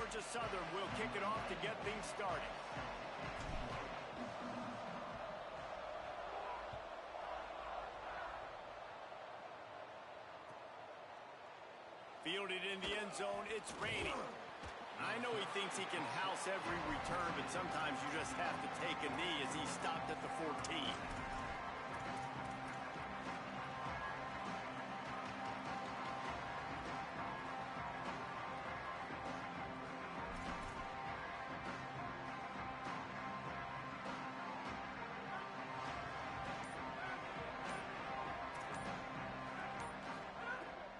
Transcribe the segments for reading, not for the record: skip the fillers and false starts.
Georgia Southern will kick it off to get things started. Fielded in the end zone, it's raining. I know he thinks he can house every return, but sometimes you just have to take a knee as he stopped at the 14.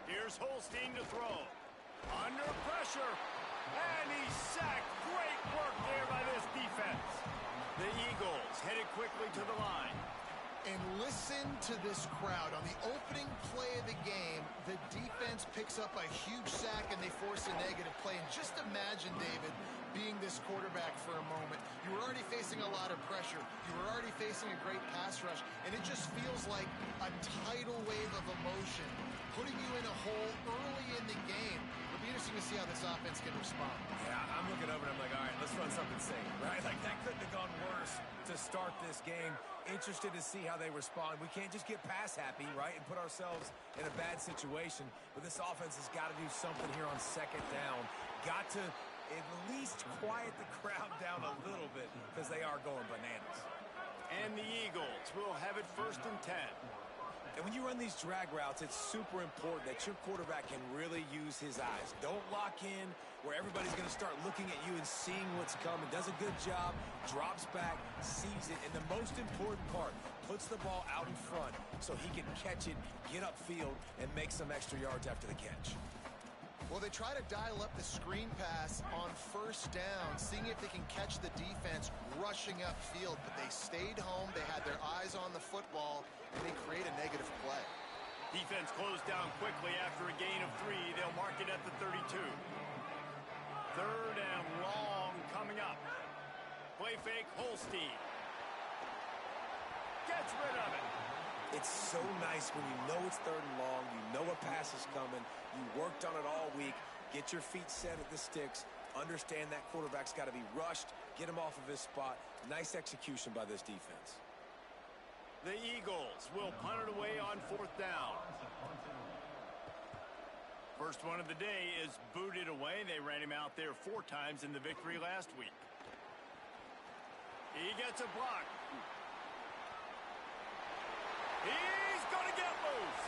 Here's Holstein to throw. Under pressure. And he's sacked. Great work there by this defense. The Eagles headed quickly to the line. And listen to this crowd. On the opening play of the game, the defense picks up a huge sack and they force a negative play. And just imagine, David, being this quarterback for a moment. You were already facing a lot of pressure. You were already facing a great pass rush. And it just feels like a tidal wave of emotion putting you in a hole early in the game. It'll be interesting to see how this offense can respond. Yeah, I'm looking over and I'm like, all right, let's run something safe, right? Like, that couldn't have gone worse to start this game. Interested to see how they respond. We can't just get pass happy, right, and put ourselves in a bad situation. But this offense has got to do something here on second down. Got to at least quiet the crowd down a little bit because they are going bananas. And the Eagles will have it 1st and 10. And when you run these drag routes, it's super important that your quarterback can really use his eyes. Don't lock in where everybody's going to start looking at you and seeing what's coming. Does a good job, drops back, sees it, and the most important part, puts the ball out in front so he can catch it, get upfield, and make some extra yards after the catch. Well, they try to dial up the screen pass on 1st down, seeing if they can catch the defense rushing upfield, but they stayed home. They had their eyes on the football, and they create a negative play. Defense closed down quickly after a gain of 3. They'll mark it at the 32. 3rd and long coming up. Play fake, Holstein. Gets rid of it. It's so nice when you know it's 3rd and long, you know a pass is coming, you worked on it all week, get your feet set at the sticks, understand that quarterback's got to be rushed, get him off of his spot. Nice execution by this defense. The Eagles will punt it away on 4th down. First one of the day is booted away. They ran him out there 4 times in the victory last week. He gets a block. He's going to get loose.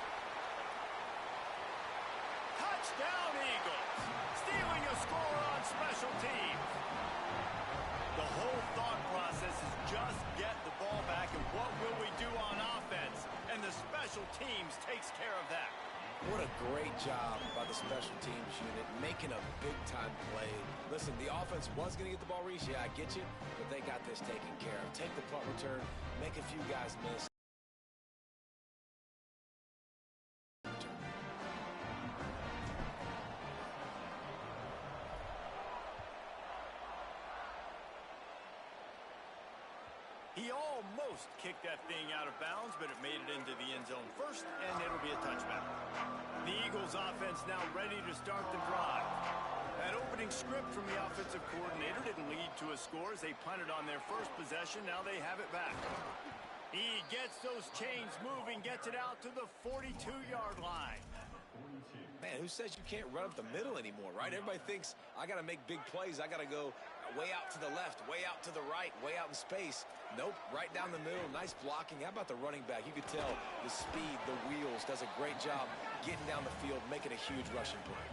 Touchdown, Eagles. Stealing a score on special teams. The whole thought process is just get the ball back and what will we do on offense? And the special teams takes care of that. What a great job by the special teams unit, making a big-time play. Listen, the offense was going to get the ball reached. Yeah, I get you, but they got this taken care of. Take the punt return, make a few guys miss. He almost kicked that thing out of bounds, but it made it into the end zone first, and it'll be a touchback. The Eagles offense now ready to start the drive. That opening script from the offensive coordinator didn't lead to a score as they punted on their first possession. Now they have it back. He gets those chains moving, gets it out to the 42-yard line. Man, who says you can't run up the middle anymore, right? Everybody thinks I got to make big plays. I got to go way out to the left, way out to the right, way out in space. Nope, right down the middle. Nice blocking. How about the running back? You could tell the speed, the wheels, does a great job getting down the field, making a huge rushing play.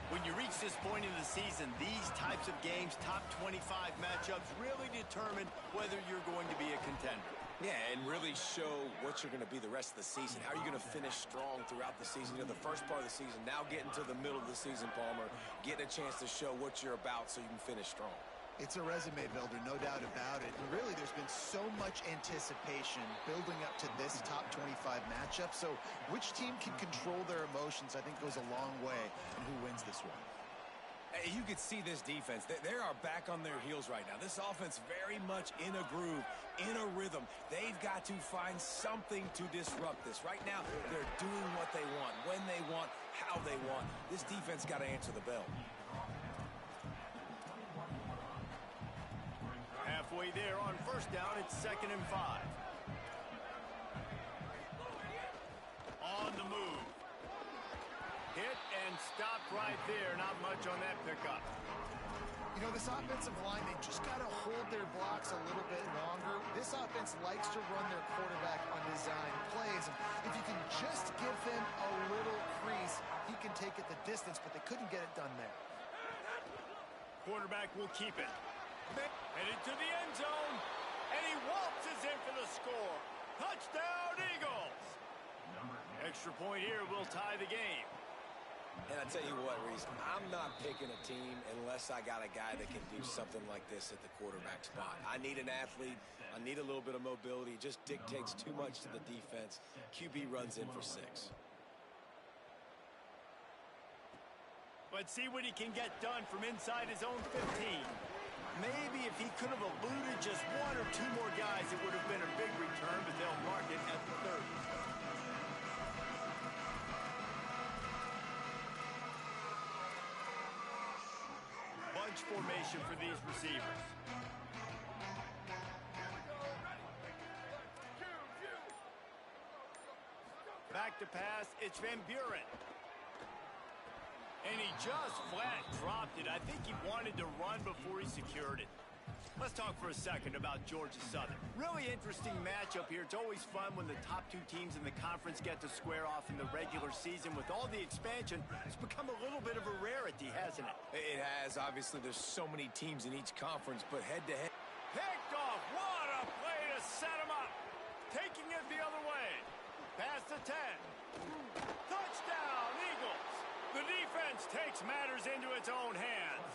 When you reach this point in the season, these types of games, top 25 matchups, really determine whether you're going to be a contender. Yeah, and really show what you're going to be the rest of the season. How are you going to finish strong throughout the season? You know, the first part of the season, now getting to the middle of the season, Palmer, getting a chance to show what you're about so you can finish strong. It's a resume builder, no doubt about it. And really, there's been so much anticipation building up to this top 25 matchup. So which team can control their emotions, I think, goes a long way in who wins this one. You could see this defense. They are back on their heels right now. This offense very much in a groove, in a rhythm. They've got to find something to disrupt this. Right now, they're doing what they want, when they want, how they want. This defense got to answer the bell. halfway there on first down. It's 2nd and 5. On the move. Hit and stopped right there. Not much on that pickup. You know, this offensive line, they just got to hold their blocks a little bit longer. This offense likes to run their quarterback on design plays. And if you can just give him a little crease, he can take it the distance, but they couldn't get it done there. Quarterback will keep it. Headed to the end zone, and he waltzes in for the score. Touchdown, Eagles! Extra point here will tie the game. And I tell you what, Reese, I'm not picking a team unless I got a guy that can do something like this at the quarterback spot. I need an athlete. I need a little bit of mobility. It just dictates too much to the defense. QB runs in for 6. Let's see what he can get done from inside his own 15. Maybe if he could have eluded just 1 or 2 more guys, it would have been a big return, but they'll mark it at the 30. Formation for these receivers. Back to pass, it's Van Buren. And he just flat dropped it. I think he wanted to run before he secured it. Let's talk for a second about Georgia Southern. Really interesting matchup here. It's always fun when the top 2 teams in the conference get to square off in the regular season. With all the expansion, it's become a little bit of a rarity, hasn't it? It has. Obviously, there's so many teams in each conference, but head-to-head. Picked off. What a play to set him up. Taking it the other way. Past the 10. Touchdown, Eagles. The defense takes matters into its own hands.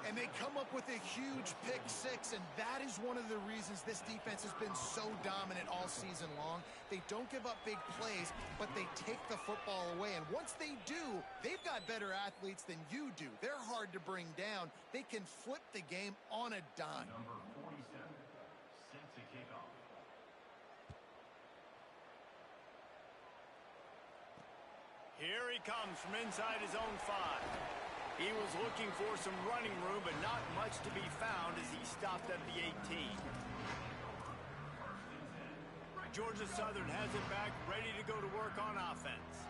And they come up with a huge pick 6, and that is one of the reasons this defense has been so dominant all season long. They don't give up big plays, but they take the football away. And once they do, they've got better athletes than you do. They're hard to bring down. They can flip the game on a dime. Number 47, set to kick off. Here he comes from inside his own 5. He was looking for some running room, but not much to be found as he stopped at the 18. Georgia Southern has it back, ready to go to work on offense.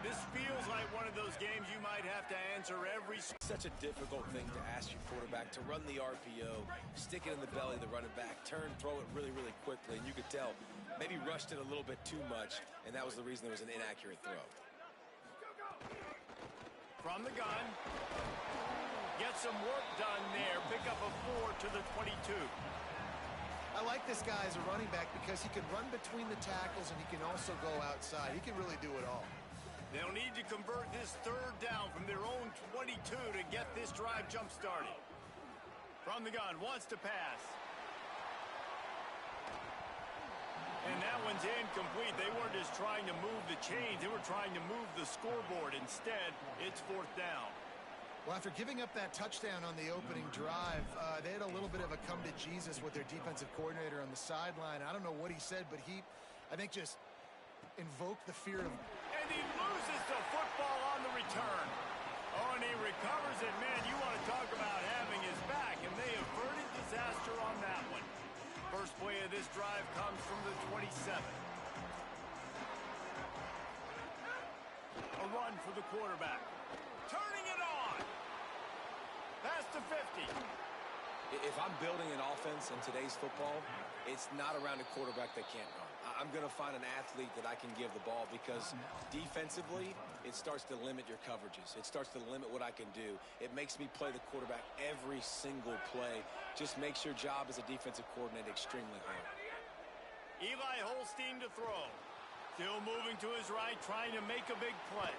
This feels like one of those games you might have to answer every... Such a difficult thing to ask your quarterback to run the RPO, stick it in the belly of the running back, turn, throw it really, really quickly, and you could tell maybe rushed it a little bit too much, and that was the reason there was an inaccurate throw. From the gun. Get some work done there. Pick up a 4 to the 22. I like this guy as a running back because he can run between the tackles and he can also go outside. He can really do it all. They'll need to convert this 3rd down from their own 22 to get this drive jump-started. From the gun, wants to pass. And that one's incomplete. They weren't just trying to move the chains. They were trying to move the scoreboard. Instead, it's 4th down. Well, after giving up that touchdown on the opening drive, they had a little bit of a come to Jesus with their defensive coordinator on the sideline. I don't know what he said, but he, I think, just invoked the fear of... And he loses the football on the return. Oh, and he recovers it. Man, you want to talk about having his back, and they averted disaster on that one. First play of this drive comes from the 27. A run for the quarterback. Turning it on. Past the 50. If I'm building an offense in today's football, it's not around a quarterback that can't run. I'm going to find an athlete that I can give the ball because defensively, it starts to limit your coverages. It starts to limit what I can do. It makes me play the quarterback every single play. Just makes your job as a defensive coordinator extremely hard. Eli Holstein to throw. Still moving to his right, trying to make a big play.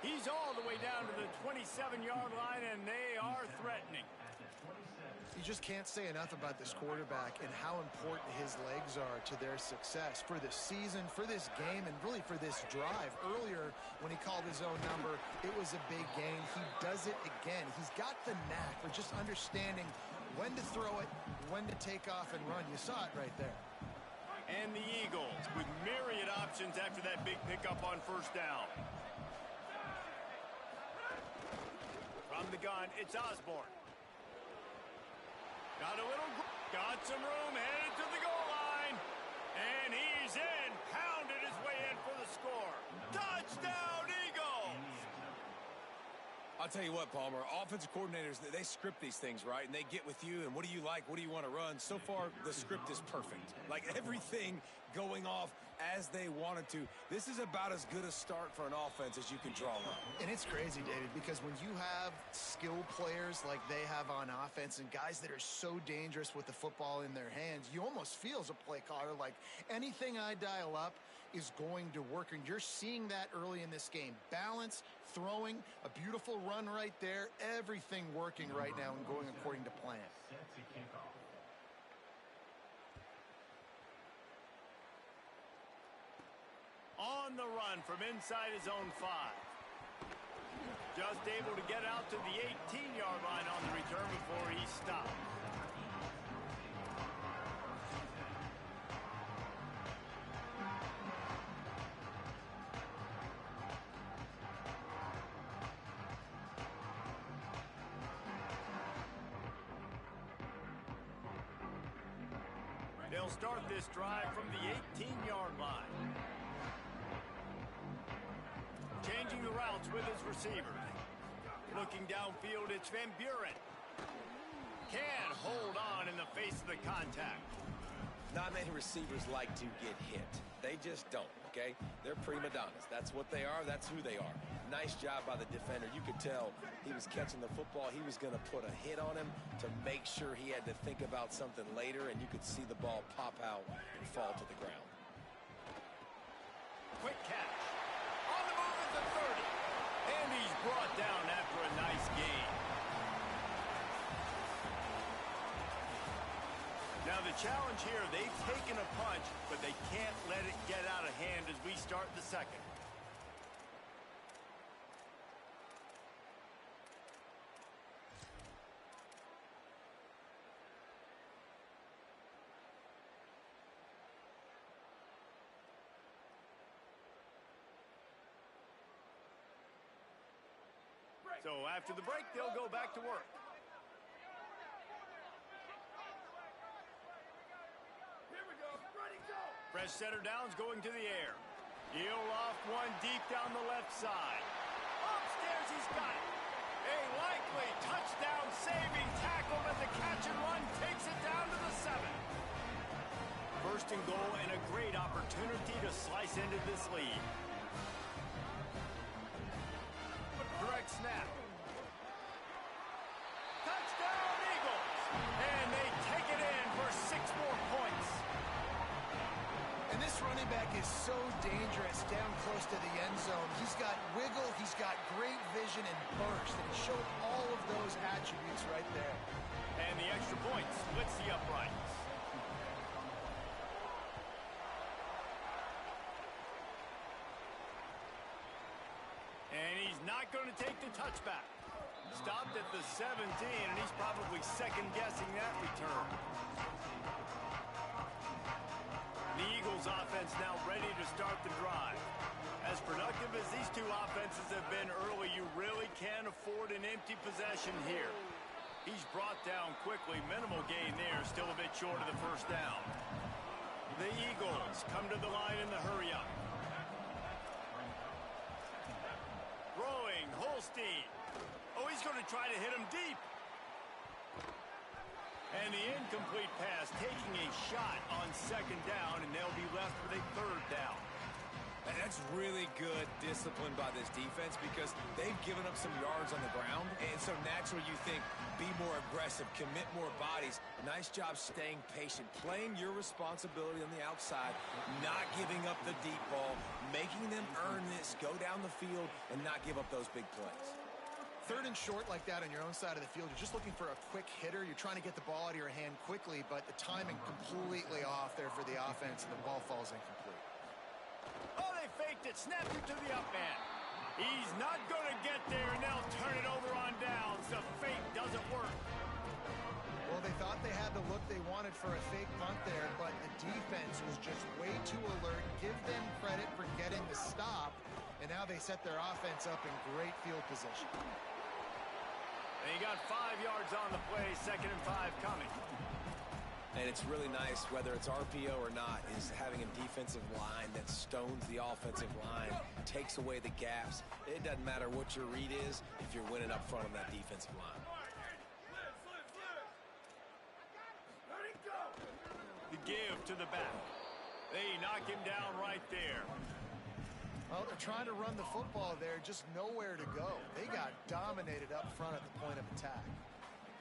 He's all the way down to the 27-yard line, and they are threatening. You just can't say enough about this quarterback and how important his legs are to their success for this season, for this game, and really for this drive. Earlier, when he called his own number, it was a big gain. He does it again. He's got the knack for just understanding when to throw it, when to take off and run. You saw it right there. And the Eagles with myriad options after that big pickup on first down. From the gun, it's Osborne. Got some room, headed to the goal line. And he's in, pounded his way in for the score. Touchdown, Eagles! I'll tell you what, Palmer, offensive coordinators, they script these things, right? And they get with you, and what do you like? What do you want to run? So far, the script is perfect. Like, everything going off as they wanted to. This is about as good a start for an offense as you can draw up. And it's crazy, David, because when you have skilled players like they have on offense and guys that are so dangerous with the football in their hands, you almost feel as a play caller like anything I dial up is going to work. And you're seeing that early in this game. Balance, throwing, a beautiful run right there, everything working right now and going according to plan. Set to kick off. On the run from inside his own 5. Just able to get out to the 18-yard line on the return before he stopped. They'll start this drive from the 18-yard line. Changing the routes with his receivers. Looking downfield, it's Van Buren. Can't hold on in the face of the contact. Not many receivers like to get hit. They just don't, okay? They're prima donnas. That's what they are. That's who they are. Nice job by the defender. You could tell he was catching the football. He was going to put a hit on him to make sure he had to think about something later, and you could see the ball pop out and fall to the ground. Quick catch. On the move at the 30. And he's brought down after a nice gain. Now the challenge here, they've taken a punch, but they can't let it get out of hand as we start the second. So after the break, they'll go back to work. Here we go. Ready, go. Fresh setter downs going to the air. He'll loft one deep down the left side. Upstairs, he's got it. A likely touchdown-saving tackle, but the catch and run takes it down to the 7. First and goal and a great opportunity to slice into this lead. Direct snap. Touchdown, Eagles! And they take it in for 6 more points. And this running back is so dangerous down close to the end zone. He's got wiggle, he's got great vision and burst, and he showed all of those attributes right there. And the extra point splits the uprights. And he's not going to take the touchback. Stopped at the 17, and he's probably second-guessing that return. The Eagles offense now ready to start the drive. As productive as these two offenses have been early, you really can't afford an empty possession here. He's brought down quickly. Minimal gain there, still a bit short of the first down. The Eagles come to the line in the hurry-up. Throwing, Holstein. Oh, he's going to try to hit him deep. And the incomplete pass taking a shot on second down, and they'll be left with a third down. And that's really good discipline by this defense because they've given up some yards on the ground. And so naturally you think, be more aggressive, commit more bodies. Nice job staying patient, playing your responsibility on the outside, not giving up the deep ball, making them earn this, go down the field, and not give up those big plays. Third and short like that on your own side of the field, you're just looking for a quick hitter. You're trying to get the ball out of your hand quickly, but the timing completely off there for the offense, and the ball falls incomplete. Oh, they faked it, snapped it to the up man. He's not going to get there, and they'll turn it over on downs. The fake doesn't work. Well, they thought they had the look they wanted for a fake punt there, but the defense was just way too alert. Give them credit for getting the stop, and now they set their offense up in great field position. They got 5 yards on the play, 2nd and 5 coming. And it's really nice, whether it's RPO or not, is having a defensive line that stones the offensive line, takes away the gaps. It doesn't matter what your read is if you're winning up front on that defensive line. The give to the back. They knock him down right there. Well, they're trying to run the football there, just nowhere to go. They got dominated up front at the point of attack.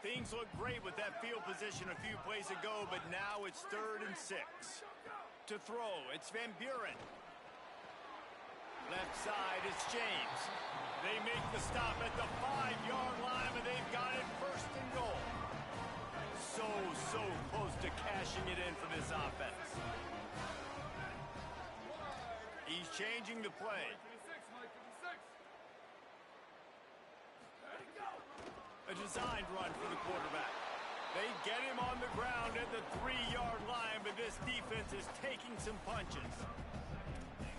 Things look great with that field position a few plays ago, but now it's 3rd and 6. To throw, it's Van Buren. Left side is James. They make the stop at the 5-yard line, and they've got it 1st and goal. So close to cashing it in for this offense. He's changing the play. A designed run for the quarterback. They get him on the ground at the 3-yard line, but this defense is taking some punches.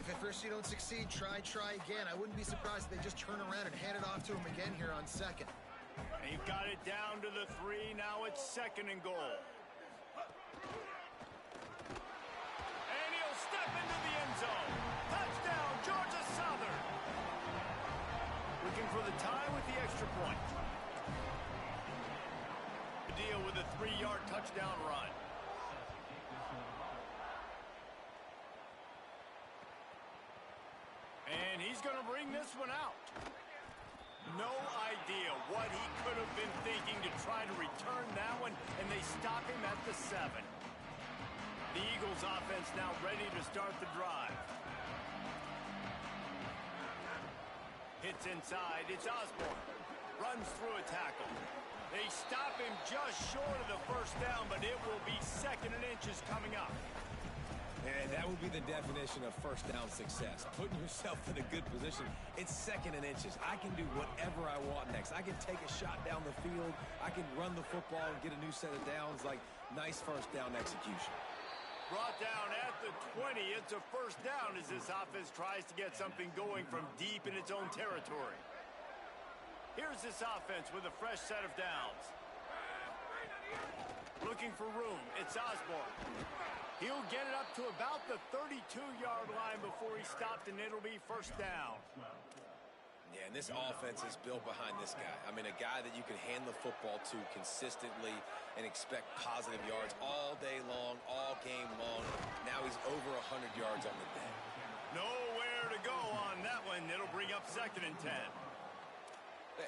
If at first you don't succeed, try again. I wouldn't be surprised if they just turn around and hand it off to him again here on 2nd. They've got it down to the 3. Now it's 2nd and goal. And he'll step into the end zone. Touchdown, Georgia Southern. Looking for the tie with the extra point. Deal with a 3-yard touchdown run. And he's going to bring this one out. No idea what he could have been thinking to try to return that one, and they stop him at the 7. The Eagles offense now ready to start the drive. Hits inside, it's Osborne. Runs through a tackle. They stop him just short of the 1st down, but it will be 2nd and inches coming up. And that would be the definition of 1st down success. Putting yourself in a good position. It's 2nd and inches. I can do whatever I want next. I can take a shot down the field. I can run the football and get a new set of downs. Like, nice 1st down execution. Brought down at the 20. It's a 1st down as this offense tries to get something going from deep in its own territory. Here's this offense with a fresh set of downs. Looking for room. It's Osborne. He'll get it up to about the 32-yard line before he stopped, and it'll be 1st down. Yeah, and this offense is built behind this guy. I mean, a guy that you can hand the football to consistently and expect positive yards all day long, all game long. Now he's over 100 yards on the day. Nowhere to go on that one. It'll bring up 2nd and 10.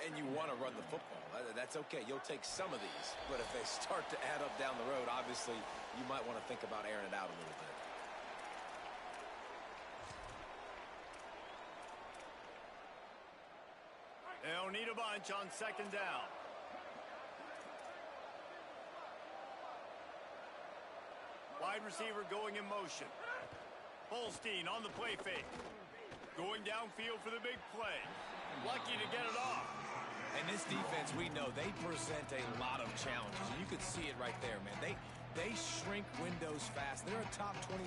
And you want to run the football. That's okay. You'll take some of these. But if they start to add up down the road, obviously, you might want to think about airing it out a little bit. They'll need a bunch on 2nd down. Wide receiver going in motion. Holstein on the play fake. Going downfield for the big play. Lucky to get it off. And this defense, we know, they present a lot of challenges. And you could see it right there, man. They shrink windows fast. They're a top 25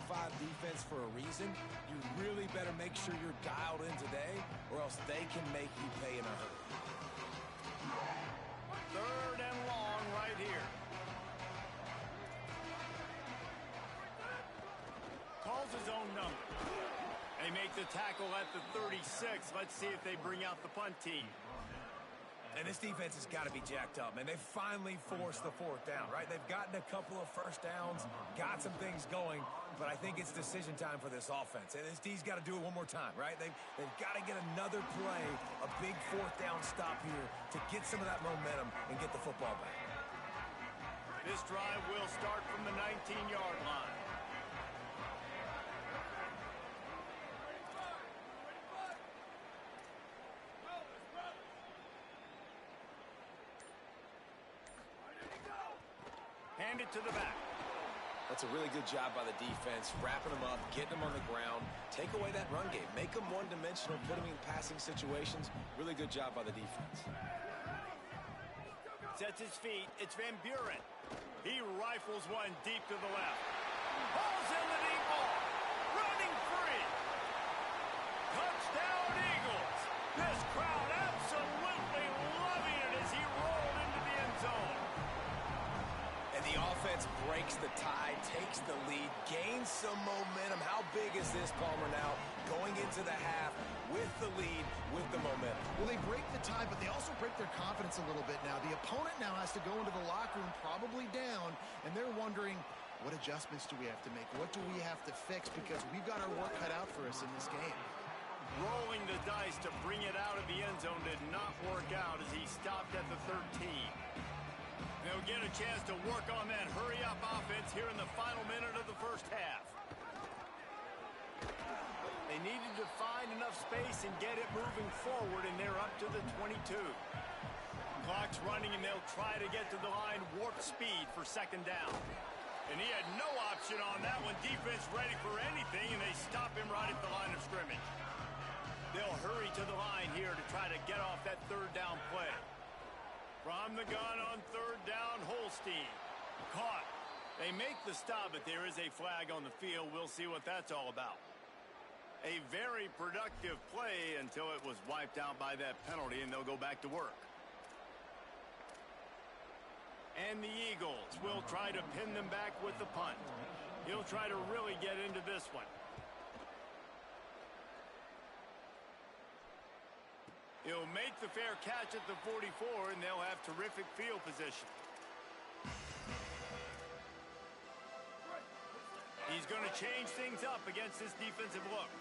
defense for a reason. You really better make sure you're dialed in today, or else they can make you pay in a hurry. 3rd and long right here. Calls his own number. They make the tackle at the 36. Let's see if they bring out the punt team. And this defense has got to be jacked up, man. They finally forced the 4th down, right? They've gotten a couple of 1st downs, got some things going, but I think it's decision time for this offense. And this D's got to do it one more time, right? They've got to get another play, a big 4th down stop here to get some of that momentum and get the football back. This drive will start from the 19-yard line. Hand it to the back. That's a really good job by the defense, wrapping them up, getting them on the ground, take away that run game, make them one-dimensional, put them in passing situations. Really good job by the defense. Sets his feet. It's Van Buren. He rifles one deep to the left. Balls in the deep ball. Running free. Touchdown, Eagles. This crowd absolutely loving it as he rolls defense breaks the tie, takes the lead, gains some momentum. How big is this, Palmer, now going into the half with the lead, with the momentum? Well, they break the tie, but they also break their confidence a little bit now. The opponent now has to go into the locker room probably down, and they're wondering, what adjustments do we have to make? What do we have to fix? Because we've got our work cut out for us in this game. Rolling the dice to bring it out of the end zone did not work out as he stopped at the 13. They'll get a chance to work on that hurry-up offense here in the final minute of the first half. They needed to find enough space and get it moving forward, and they're up to the 22. Clock's running, and they'll try to get to the line warp speed for second down. And he had no option on that one. Defense ready for anything, and they stop him right at the line of scrimmage. They'll hurry to the line here to try to get off that third down play. From the gun on third down, Holstein. Caught. They make the stop, but there is a flag on the field. We'll see what that's all about. A very productive play until it was wiped out by that penalty, and they'll go back to work. And the Eagles will try to pin them back with the punt. He'll try to really get into this one. He'll make the fair catch at the 44, and they'll have terrific field position. He's going to change things up against this defensive look.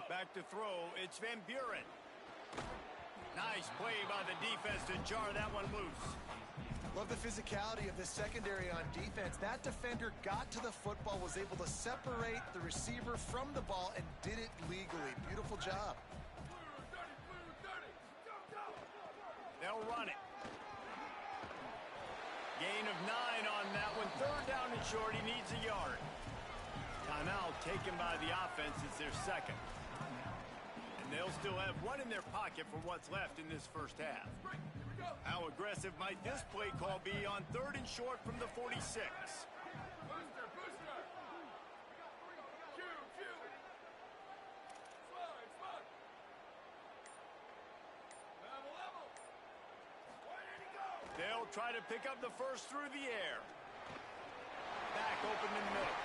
Back to throw, it's Van Buren. Nice play by the defense to jar that one loose. Love the physicality of the secondary on defense. That defender got to the football, was able to separate the receiver from the ball, and did it legally. Beautiful job. They'll run it. Gain of 9 on that one. Third down and short. He needs a yard. Timeout taken by the offense. It's their second. And they'll still have one in their pocket for what's left in this first half. How aggressive might this play call be on third and short from the 46? They'll try to pick up the first through the air. Back open in the middle.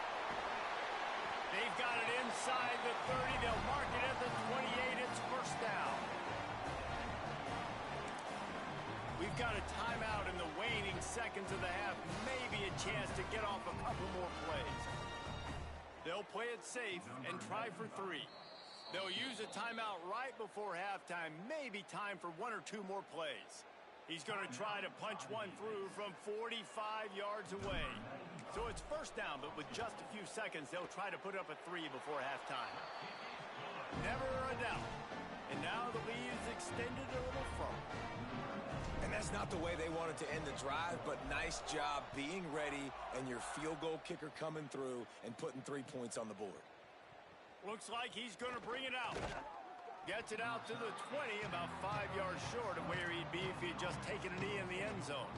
They've got it inside the 30. They'll mark it at the 28. It's first down. We've got a timeout in the waning seconds of the half. Maybe a chance to get off a couple more plays. They'll play it safe and try for 3. They'll use a timeout right before halftime. Maybe time for 1 or 2 more plays. He's going to try to punch one through from 45 yards away. So it's first down, but with just a few seconds, they'll try to put up a 3 before halftime. Never a doubt. And now the lead is extended a little further. And that's not the way they wanted to end the drive, but nice job being ready and your field goal kicker coming through and putting 3 points on the board. Looks like he's going to bring it out. Gets it out to the 20, about 5 yards short of where he'd be if he had just taken a knee in the end zone.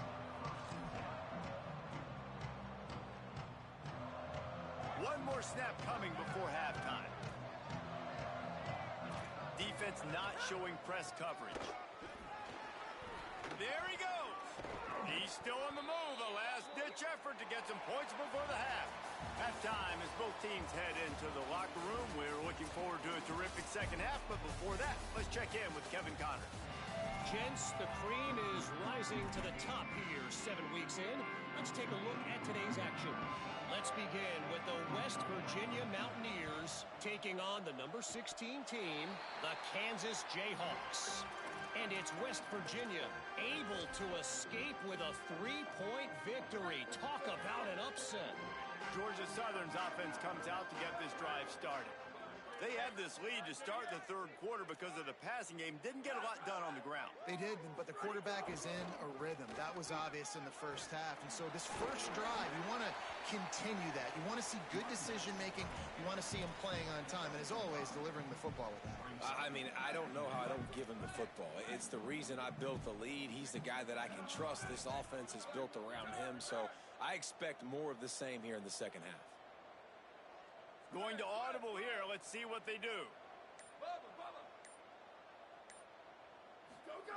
One more snap coming before halftime. Defense not showing press coverage. There he goes. He's still on the move. A last-ditch effort to get some points before the half. Halftime as both teams head into the locker room. We're looking forward to a terrific second half, but before that, let's check in with Kevin Connor. Gents, the cream is rising to the top here 7 weeks in. Let's take a look at today's action. Let's begin with the West Virginia Mountaineers taking on the number 16 team, the Kansas Jayhawks. And it's West Virginia able to escape with a 3-point victory. Talk about an upset. Georgia Southern's offense comes out to get this drive started. They had this lead to start the third quarter because of the passing game. Didn't get a lot done on the ground. They did, but the quarterback is in a rhythm. That was obvious in the first half. And so this first drive, you want to continue that. You want to see good decision-making. You want to see him playing on time. And as always, delivering the football with that. I mean, I don't know how I don't give him the football. It's the reason I built the lead. He's the guy that I can trust. This offense is built around him. So I expect more of the same here in the second half. Going to audible here. Let's see what they do.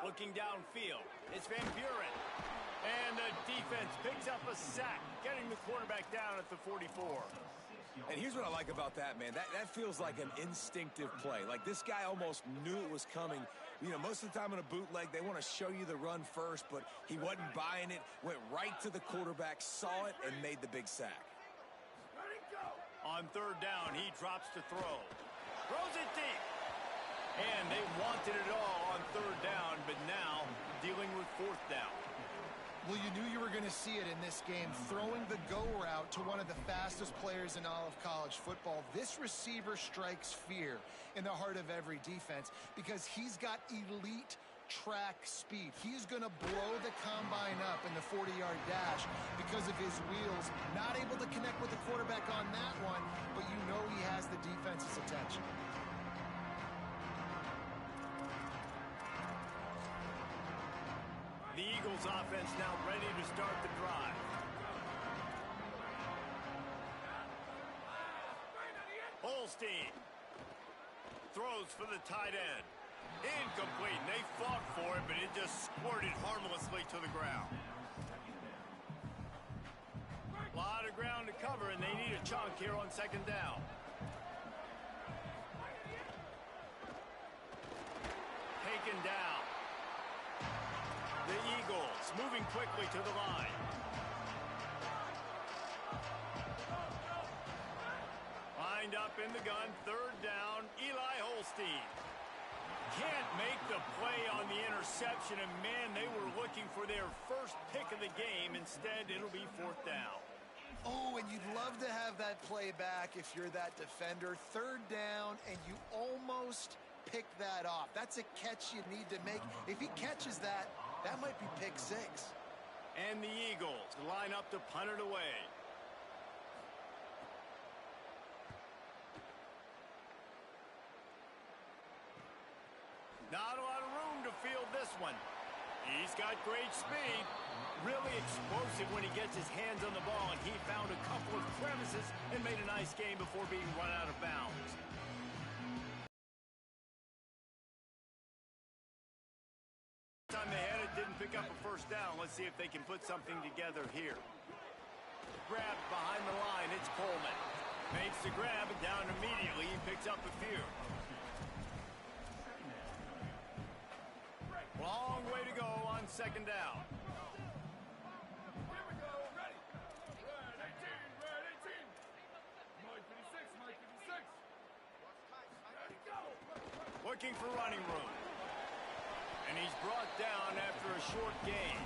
Looking downfield, it's Van Buren. And the defense picks up a sack, getting the quarterback down at the 44. And here's what I like about that, man. That feels like an instinctive play. Like this guy almost knew it was coming. You know, most of the time in a bootleg, they want to show you the run first, but he wasn't buying it, went right to the quarterback, saw it, and made the big sack. On third down, he drops to throw. Throws it deep. And they wanted it all on third down, but now dealing with fourth down. Well, you knew you were going to see it in this game, throwing the go route to one of the fastest players in all of college football. This receiver strikes fear in the heart of every defense because he's got elite track speed. He's going to blow the combine up in the 40-yard dash because of his wheels. Not able to connect with the quarterback on that one, but you know he has the defense's attention. The Eagles offense now ready to start the drive. Holstein throws for the tight end. Incomplete. They fought for it, but it just squirted harmlessly to the ground. A lot of ground to cover, and they need a chunk here on second down. Taken down. The Eagles moving quickly to the line. Lined up in the gun, third down, Eli Holstein. Can't make the play on the interception, and man, they were looking for their first pick of the game. Instead, it'll be fourth down. Oh, and you'd love to have that play back if you're that defender. Third down, and you almost pick that off. That's a catch you need to make. If he catches that, that might be pick six. And the Eagles line up to punt it away. Not a lot of room to field this one. He's got great speed. Really explosive when he gets his hands on the ball, and he found a couple of crevices and made a nice game before being run out of bounds. Time they had it, didn't pick up a first down. Let's see if they can put something together here. Grab behind the line, it's Coleman. Makes the grab and down immediately. He picks up a few. Long way to go on second down. Here we go, ready. Red 18, red 18. Mike 56, Mike 56. Ready, go. Looking for running room. And he's brought down after a short gain.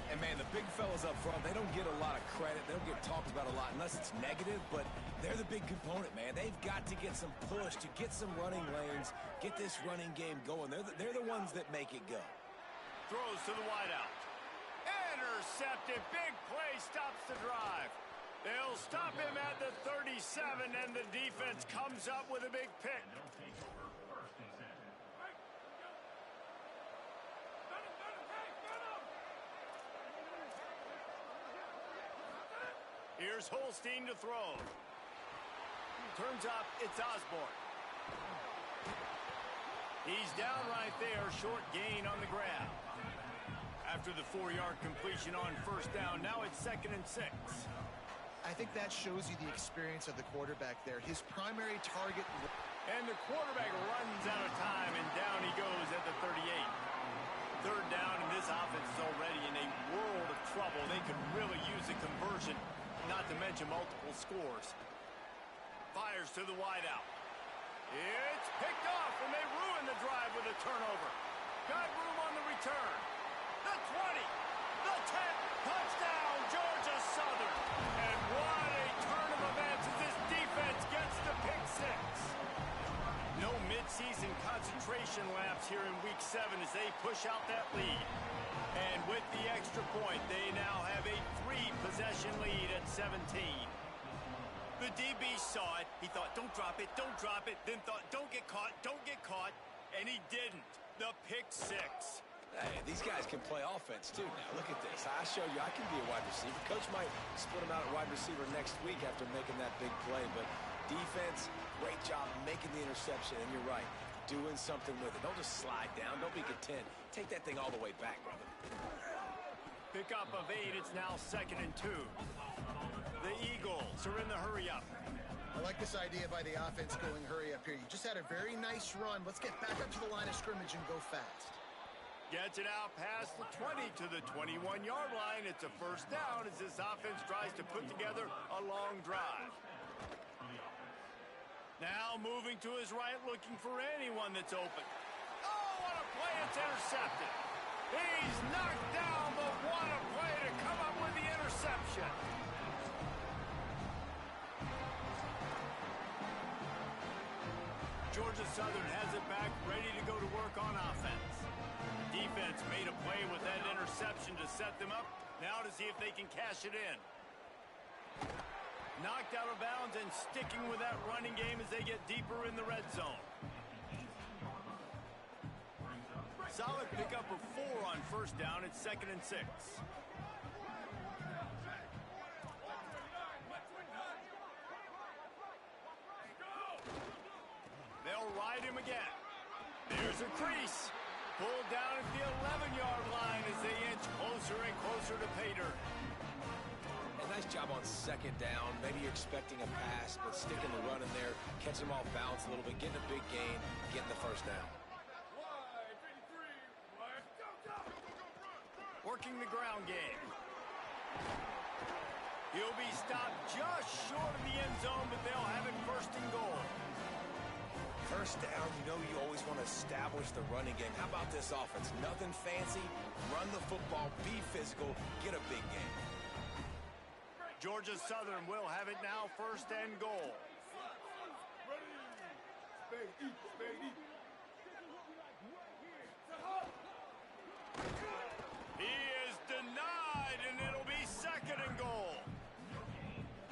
And, man, the big fellas up front, they don't get a lot of credit. They don't get talked about a lot unless it's negative, but they're the big component, man. They've got to get some push, to get some running lanes, get this running game going. They're the ones that make it go. Throws to the wideout. Intercepted. Big play stops the drive. They'll stop him at the 37, and the defense comes up with a big pick. They'll take over first and 10. Here's Holstein to throw. Turns up, it's Osborne. He's down right there, short gain on the grab. After the 4-yard completion on first down, now it's 2nd and 6. I think that shows you the experience of the quarterback there. His primary target. And the quarterback runs out of time, and down he goes at the 38. Third down, and this offense is already in a world of trouble. They could really use a conversion, not to mention multiple scores. Fires to the wideout. It's picked off, and they ruin the drive with a turnover. Got room on the return. The 20, the 10, touchdown, Georgia Southern. And what a turn of events as this defense gets the pick six. No midseason concentration lapse here in Week 7 as they push out that lead. And with the extra point, they now have a 3-possession lead at 17. The DB saw it. He thought, don't drop it, then thought, don't get caught, and he didn't. The pick six. Hey, these guys can play offense, too, now. Look at this. I showed you I can be a wide receiver. Coach might split him out at wide receiver next week after making that big play, but defense, great job making the interception, and you're right. doing something with it. Don't just slide down. Don't be content. Take that thing all the way back, brother. Pickup of 8. It's now 2nd and 2. The Eagles are in the hurry-up. I like this idea by the offense going hurry up here. You just had a very nice run. Let's get back up to the line of scrimmage and go fast. Gets it out past the 20 to the 21-yard line. It's a first down as this offense tries to put together a long drive. Now moving to his right, looking for anyone that's open. Oh, what a play. It's intercepted. He's knocked down, but what a play to come up with the interception. Georgia Southern has it back, ready to go to work on offense. Defense made a play with that interception to set them up. Now to see if they can cash it in. Knocked out of bounds and sticking with that running game as they get deeper in the red zone. Solid pickup of 4 on first down. It's 2nd and 6. They'll ride him again. There's a crease. Pulled down at the 11-yard line as they inch closer and closer to pay dirt. Nice job on 2nd down. Maybe you're expecting a pass, but sticking the run in there, catching them off balance a little bit, getting a big gain, getting the first down. Working the ground game. He'll be stopped just short of the end zone, but they'll have it 1st and goal. First down, you know you always want to establish the running game. How about this offense? Nothing fancy. Run the football, be physical, get a big game. Georgia Southern will have it now 1st and goal. He is denied, and it'll be 2nd and goal.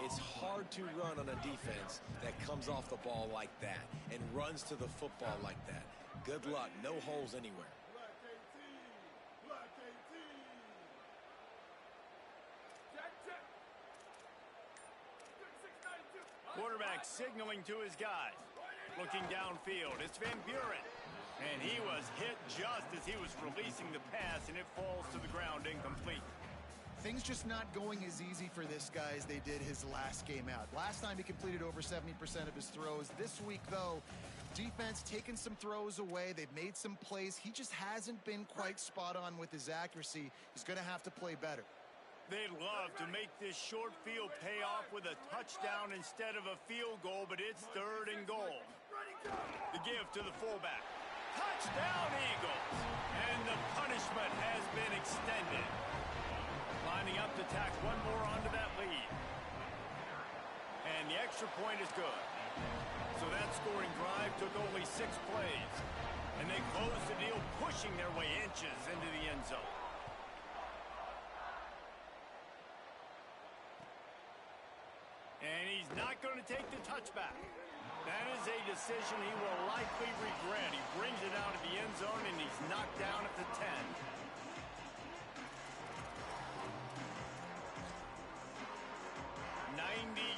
It's hard to run on a defense that comes off the ball like that and runs to the football like that. Good luck. No holes anywhere. Quarterback signaling to his guys. Looking downfield, it's Van Buren. And he was hit just as he was releasing the pass, and it falls to the ground incomplete. Things just not going as easy for this guy as they did his last game out. Last time he completed over 70% of his throws. This week, though, defense taking some throws away. They've made some plays. He just hasn't been quite spot on with his accuracy. He's going to have to play better. They'd love to make this short field pay off with a touchdown instead of a field goal, but it's 3rd and goal. The give to the fullback. Touchdown, Eagles! And the punishment has been extended. Lining up to tack one more onto that lead. And the extra point is good. So that scoring drive took only 6 plays. And they closed the deal, pushing their way inches into the end zone. And he's not going to take the touchback. That is a decision he will likely regret. He brings it out of the end zone, and he's knocked down at the 10.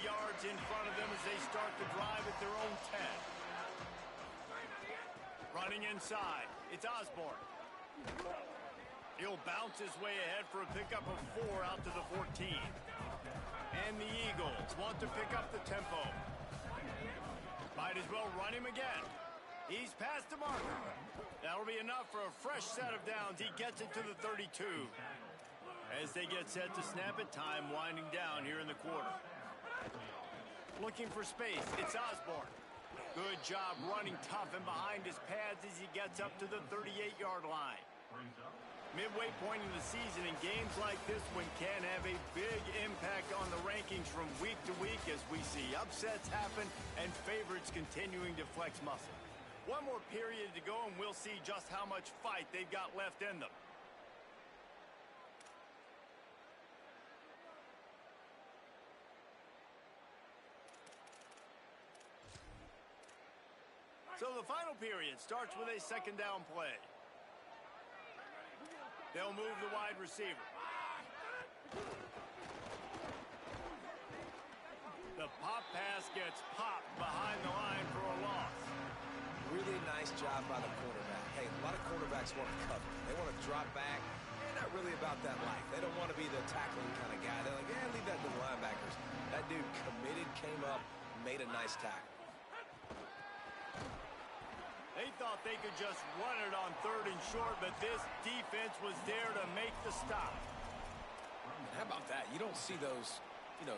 Yards in front of them as they start the drive at their own 10. Running inside, it's Osborne. He'll bounce his way ahead for a pickup of 4 out to the 14. And the Eagles want to pick up the tempo. Might as well run him again. He's past the marker. That'll be enough for a fresh set of downs. He gets it to the 32. As they get set to snap it, time winding down here in the quarter. Looking for space, it's Osborne. Good job running tough and behind his pads as he gets up to the 38-yard line. Midway point in the season, and games like this one can have a big impact on the rankings from week to week as we see upsets happen and favorites continuing to flex muscle. One more period to go, and we'll see just how much fight they've got left in them. So the final period starts with a 2nd down play. They'll move the wide receiver. The pop pass gets popped behind the line for a loss. really nice job by the quarterback. Hey, a lot of quarterbacks want to cover. They want to drop back. They're not really about that life. They don't want to be the tackling kind of guy. They're like, yeah, leave that to the linebackers. That dude committed, came up, made a nice tackle. They thought they could just run it on 3rd and short, but this defense was there to make the stop. How about that? You don't see those,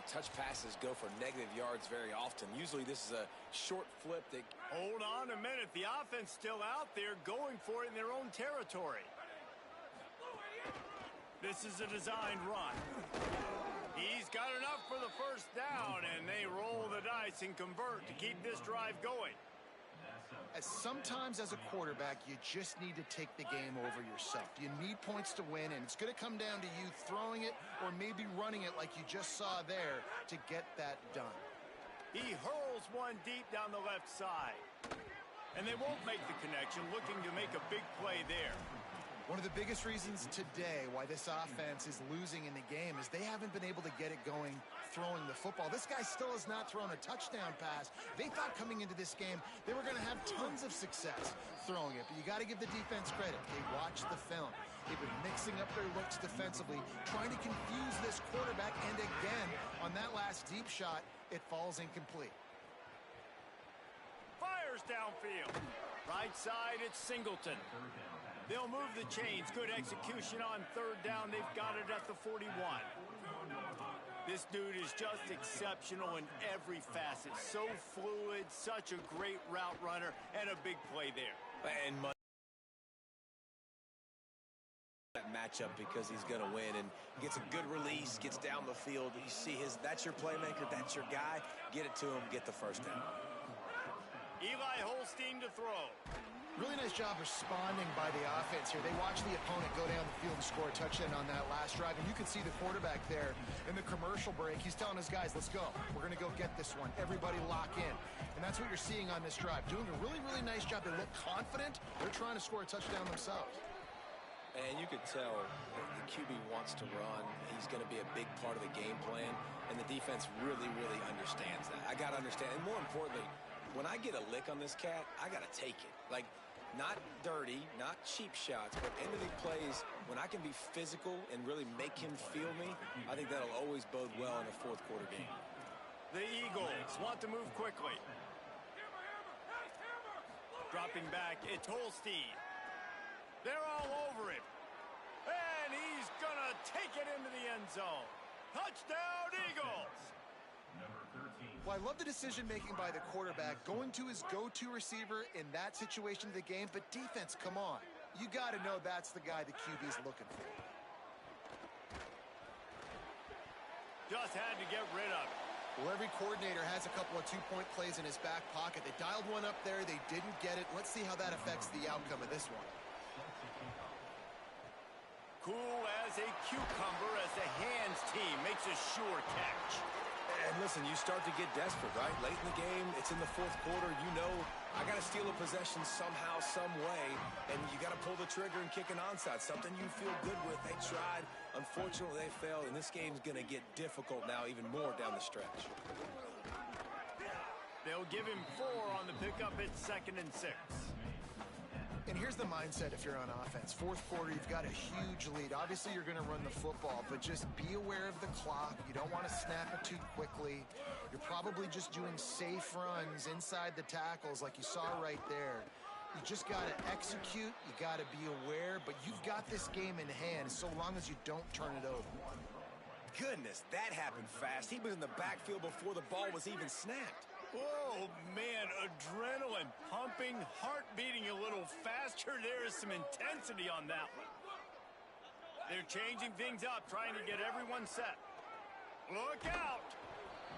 touch passes go for negative yards very often. Usually this is a short flip that... Hold on a minute. The offense still out there going for it in their own territory. This is a designed run. He's got enough for the first down, and they roll the dice and convert to keep this drive going. As sometimes as a quarterback, you just need to take the game over yourself. You need points to win, and it's going to come down to you throwing it or maybe running it like you just saw there to get that done. He hurls one deep down the left side. And they won't make the connection, looking to make a big play there. One of the biggest reasons today why this offense is losing in the game is they haven't been able to get it going throwing the football. This guy still has not thrown a touchdown pass. They thought coming into this game they were going to have tons of success throwing it, but you got to give the defense credit. They watched the film. They've been mixing up their looks defensively, trying to confuse this quarterback, and again, on that last deep shot, it falls incomplete. Fires downfield. Right side, it's Singleton. They'll move the chains. Good execution on 3rd down. They've got it at the 41. This dude is just exceptional in every facet. So fluid, such a great route runner, and a big play there. And that matchup because he's going to win and gets a good release, gets down the field. You see that's your playmaker, that's your guy. Get it to him, get the first down. Eli Holstein to throw. Really nice job responding by the offense here. They watched the opponent go down the field and score a touchdown on that last drive, and you can see the quarterback there in the commercial break. He's telling his guys, let's go. We're going to go get this one. Everybody lock in. And that's what you're seeing on this drive. Doing a really, really nice job. They look confident. They're trying to score a touchdown themselves. And you could tell the QB wants to run. He's going to be a big part of the game plan, and the defense really, really understands that. I got to understand, and more importantly, when I get a lick on this cat, I got to take it. Like, not dirty, not cheap shots, but end of the plays, when I can be physical and really make him feel me, I think that'll always bode well in a 4th quarter game. The Eagles want to move quickly. Dropping back, it's Holstein. They're all over him. And he's going to take it into the end zone. Touchdown, Eagles! Well, I love the decision-making by the quarterback, going to his go-to receiver in that situation of the game, but defense, come on. You got to know that's the guy the QB's looking for. Just had to get rid of it. Well, every coordinator has a couple of two-point plays in his back pocket. They dialed one up there. They didn't get it. Let's see how that affects the outcome of this one. Cool as a cucumber as the hands team makes a sure catch. And listen, you start to get desperate, right? Late in the game, it's in the 4th quarter. You know, I got to steal a possession somehow, some way, and you got to pull the trigger and kick an onside, something you feel good with. They tried. Unfortunately, they failed, and this game's going to get difficult now even more down the stretch. They'll give him 4 on the pickup. It's 2nd and 6. And here's the mindset if you're on offense. 4th quarter, you've got a huge lead. Obviously, you're going to run the football, but just be aware of the clock. You don't want to snap it too quickly. You're probably just doing safe runs inside the tackles like you saw right there. You just got to execute. You got to be aware, but you've got this game in hand so long as you don't turn it over. Goodness, that happened fast. He was in the backfield before the ball was even snapped. Oh, man, adrenaline pumping, heart beating a little faster. There is some intensity on that one. They're changing things up, trying to get everyone set. Look out!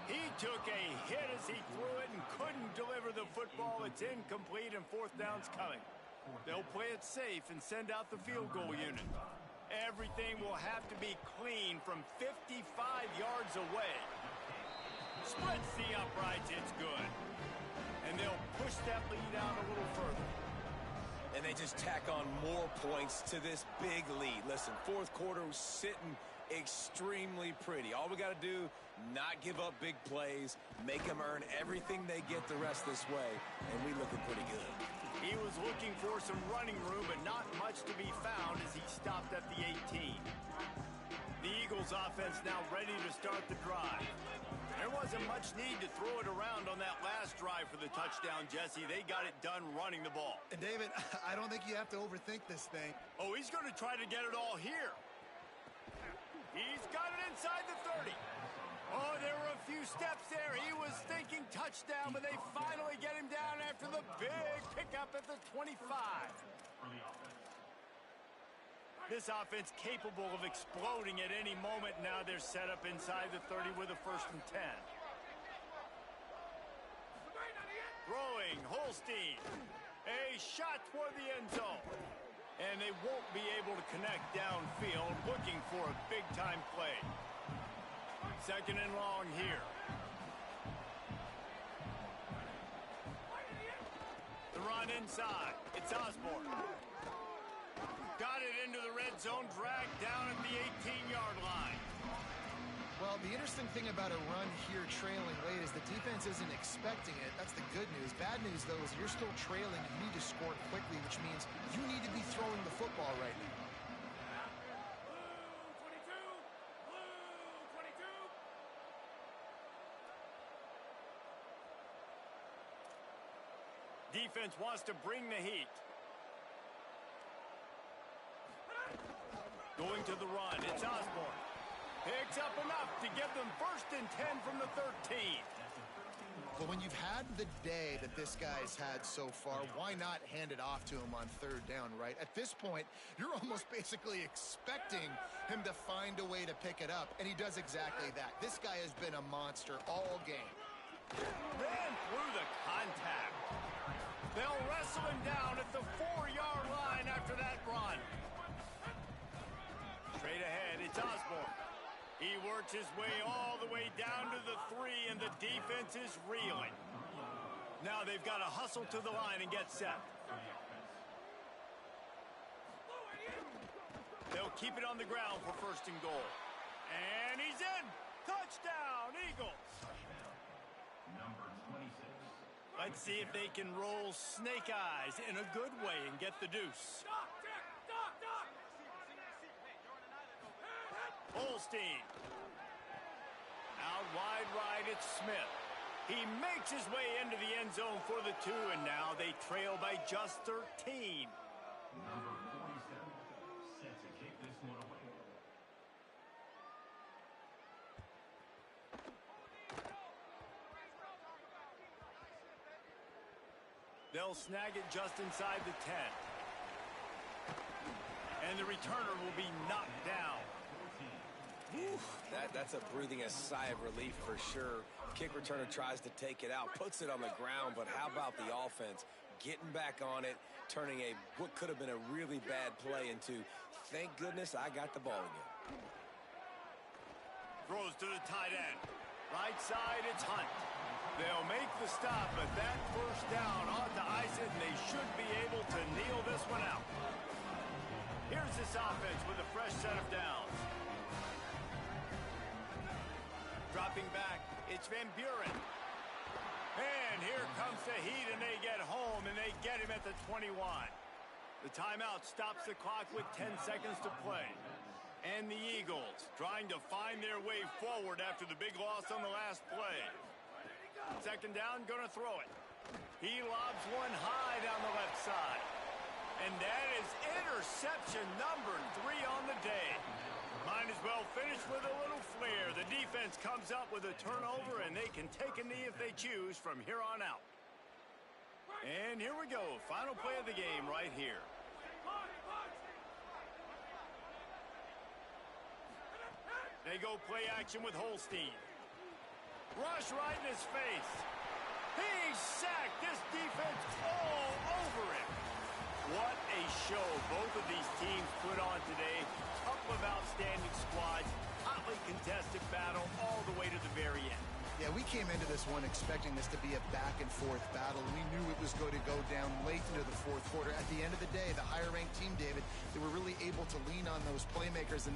He took a hit as he threw it and couldn't deliver the football. It's incomplete and 4th down's coming. They'll play it safe and send out the field goal unit. Everything will have to be clean from 55 yards away. Splits the uprights, it's good. And they'll push that lead out a little further. And they just tack on more points to this big lead. Listen, 4th quarter was sitting extremely pretty. All we got to do, not give up big plays, make them earn everything they get the rest this way, and we looking pretty good. He was looking for some running room, but not much to be found as he stopped at the 18. The Eagles offense now ready to start the drive. There wasn't much need to throw it around on that last drive for the touchdown, Jesse. They got it done running the ball. And David, I don't think you have to overthink this thing. Oh, he's going to try to get it all here. He's got it inside the 30. Oh, there were a few steps there. He was thinking touchdown, but they finally get him down after the big pickup at the 25. This offense capable of exploding at any moment. Now they're set up inside the 30 with a 1st and 10. Throwing, Holstein. A shot toward the end zone. And they won't be able to connect downfield, looking for a big-time play. 2nd and long here. The run inside. It's Osborne. Got it into the red zone, dragged down at the 18-yard line. Well, the interesting thing about a run here trailing late is the defense isn't expecting it. That's the good news. Bad news, though, is you're still trailing. You need to score quickly, which means you need to be throwing the football right now. Defense wants to bring the heat. Going to the run. It's Osborne. Picks up enough to give them 1st and 10 from the 13. But when you've had the day that this guy's had so far, why not hand it off to him on 3rd down, right? At this point, you're almost basically expecting him to find a way to pick it up, and he does exactly that. This guy has been a monster all game. Ran through the contact. They'll wrestle him down at the 4-yard line after that run. Straight ahead, it's Osborne. He works his way all the way down to the 3, and the defense is reeling. Now they've got to hustle to the line and get set. They'll keep it on the ground for 1st and goal. And he's in. Touchdown, Eagles. Number 26. Let's see if they can roll snake eyes in a good way and get the deuce. Holstein. Out wide right, it's Smith. He makes his way into the end zone for the 2, and now they trail by just 13. Number 47. Set to kick this one away. They'll snag it just inside the 10. And the returner will be knocked down. Oof, that's a breathing a sigh of relief for sure. Kick returner tries to take it out, puts it on the ground, but how about the offense getting back on it, turning what could have been a really bad play into, thank goodness I got the ball again. Throws to the tight end. Right side, it's Hunt. They'll make the stop, but that 1st down ought to ice it, and they should be able to kneel this one out. Here's this offense with a fresh set of downs. Dropping back, it's Van Buren. And here comes the heat, and they get home, and they get him at the 21. The timeout stops the clock with 10 seconds to play. And the Eagles trying to find their way forward after the big loss on the last play. 2nd down, gonna throw it. He lobs one high down the left side. And that is interception number 3 on the day. Might as well finish with a little flair. The defense comes up with a turnover, and they can take a knee if they choose from here on out. And here we go. Final play of the game right here. They go play action with Holstein. Rush right in his face. He's sacked. This defense all over him. What a show both of these teams put on today. Couple of outstanding squads. Hotly contested battle all the way to the very end. Yeah, we came into this one expecting this to be a back-and-forth battle. We knew it was going to go down late into the 4th quarter. At the end of the day, the higher-ranked team, David, they were really able to lean on those playmakers. And